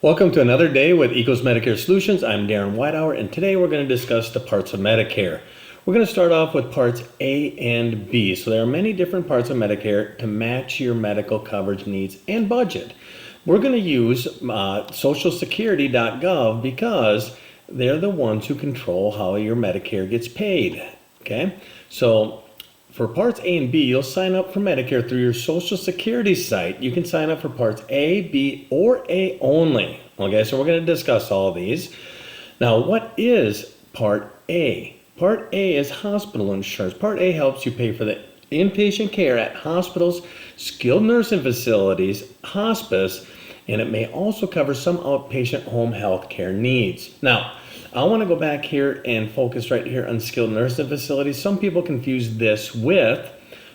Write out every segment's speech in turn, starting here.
Welcome to another day with Eagles Medicare Solutions. I'm Darren Whitehour, and today we're going to discuss the parts of Medicare. We're going to start off with parts A and B. So there are many different parts of Medicare to match your medical coverage needs and budget. We're going to use socialsecurity.gov because they're the ones who control how your Medicare gets paid. Okay, so for parts A and B, you'll sign up for Medicare through your Social Security site. You can sign up for parts A, B, or A only. Okay, so we're going to discuss all of these. Now, what is Part A? Part A is hospital insurance. Part A helps you pay for the inpatient care at hospitals, skilled nursing facilities, hospice, and it may also cover some outpatient home health care needs. Now, I want to go back here and focus right here on skilled nursing facilities. Some people confuse this with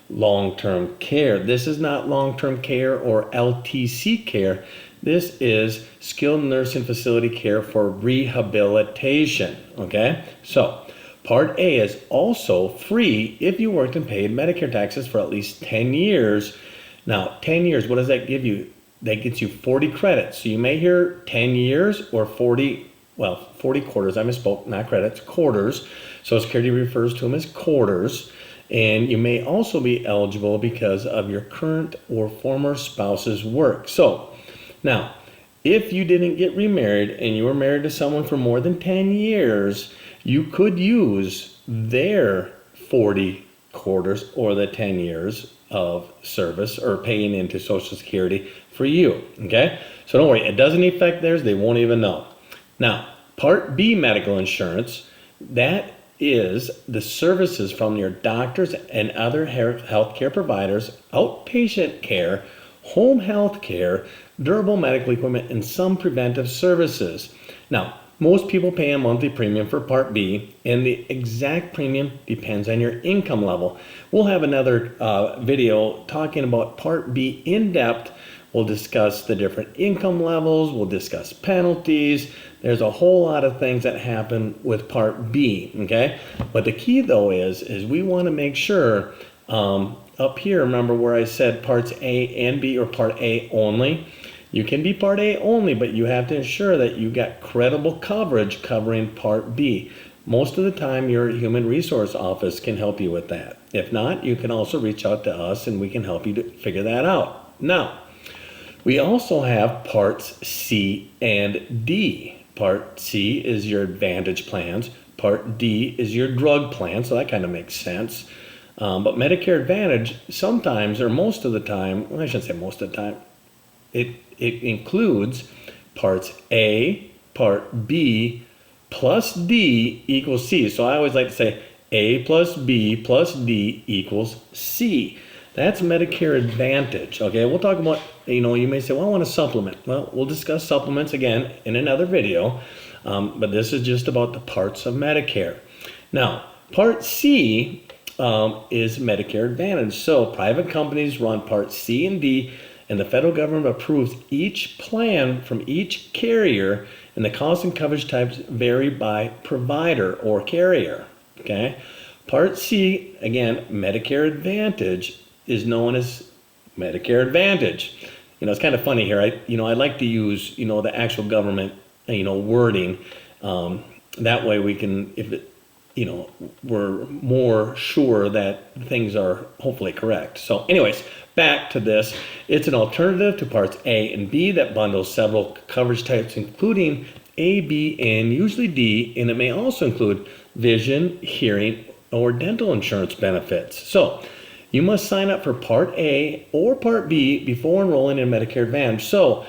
long-term care. This is not long-term care or LTC care. This is skilled nursing facility care for rehabilitation. Okay, so Part A is also free if you worked and paid Medicare taxes for at least 10 years. Now, 10 years, what does that give you? That gets you 40 credits. So you may hear 10 years or 40 quarters. I misspoke, not credits, quarters. Social Security refers to them as quarters. And you may also be eligible because of your current or former spouse's work. So now, if you didn't get remarried and you were married to someone for more than 10 years, you could use their 40 quarters or the 10 years of service or paying into Social Security for you. Okay? So don't worry, it doesn't affect theirs. They won't even know. Now, Part B medical insurance, that is the services from your doctors and other health care providers, outpatient care, home health care, durable medical equipment, and some preventive services. Now, most people pay a monthly premium for Part B, and the exact premium depends on your income level. We'll have another video talking about Part B in depth. We'll discuss the different income levels. We'll discuss penalties. There's a whole lot of things that happen with Part B, okay? But the key, though, is we want to make sure, up here, remember where I said Parts A and B or Part A only? You can be Part A only, but you have to ensure that you got credible coverage covering Part B. Most of the time, your human resource office can help you with that. If not, you can also reach out to us and we can help you to figure that out. Now, we also have Parts C and D. Part C is your Advantage plans. Part D is your drug plan, so that kind of makes sense. But Medicare Advantage, sometimes or most of the time, well, I shouldn't say most of the time, it includes Parts A, Part B, plus D equals C. So I always like to say A plus B plus D equals C. That's Medicare Advantage, okay? We'll talk about, you may say, well, I want a supplement. Well, we'll discuss supplements again in another video, but this is just about the parts of Medicare. Now, Part C is Medicare Advantage. So private companies run Part C and D, and the federal government approves each plan from each carrier, and the cost and coverage types vary by provider or carrier, okay? Part C, again, Medicare Advantage, is known as Medicare Advantage. It's kind of funny here. I like to use, the actual government, wording. That way we can, we're more sure that things are hopefully correct. So anyways, back to this. It's an alternative to Parts A and B that bundles several coverage types, including A, B, and usually D, and it may also include vision, hearing, or dental insurance benefits. So you must sign up for Part A or Part B before enrolling in Medicare Advantage. So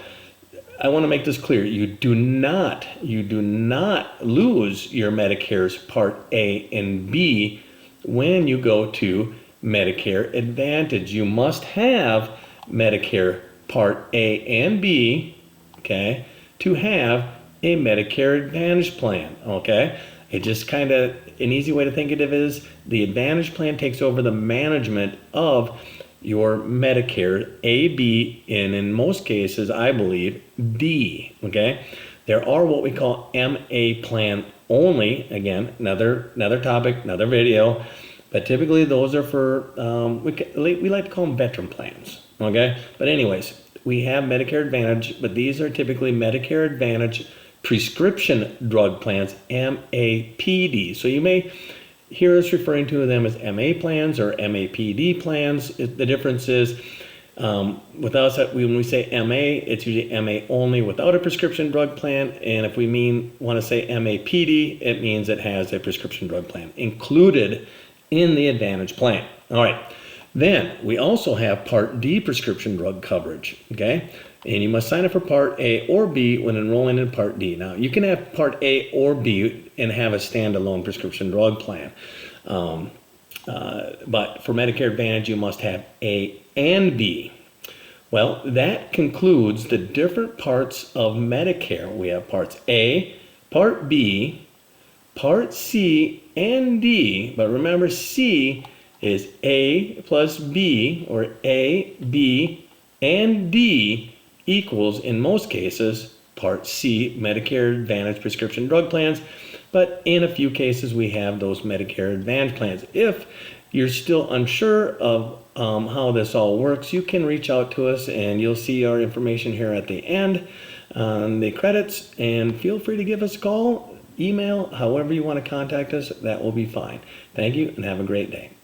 I want to make this clear. You do not lose your Medicare's Part A and B when you go to Medicare Advantage. You must have Medicare Part A and B, okay, to have a Medicare Advantage plan, okay? It just kind of, an easy way to think of it is the Advantage plan takes over the management of your Medicare A, B, and in most cases, I believe, D, okay? There are what we call MA plan only, again, another topic, another video, but typically those are for, we like to call them veteran plans, okay? But anyways, we have Medicare Advantage, but these are typically Medicare Advantage prescription drug plans, MAPD. So you may hear us referring to them as MA plans or MAPD plans. The difference is with us, when we say MA, it's usually MA only without a prescription drug plan. And if we want to say MAPD, it means it has a prescription drug plan included in the Advantage plan. All right. Then we also have Part D prescription drug coverage. Okay. And you must sign up for Part A or B when enrolling in Part D. Now, you can have Part A or B and have a standalone prescription drug plan. But for Medicare Advantage, you must have A and B. Well, that concludes the different parts of Medicare. We have Parts A, Part B, Part C, and D. But remember, C is A plus B, or A, B, and D equals, in most cases, Part C, Medicare Advantage prescription drug plans. But in a few cases, we have those Medicare Advantage plans. If you're still unsure of how this all works, you can reach out to us, and you'll see our information here at the end on the credits. And feel free to give us a call, email, however you want to contact us. That will be fine. Thank you, and have a great day.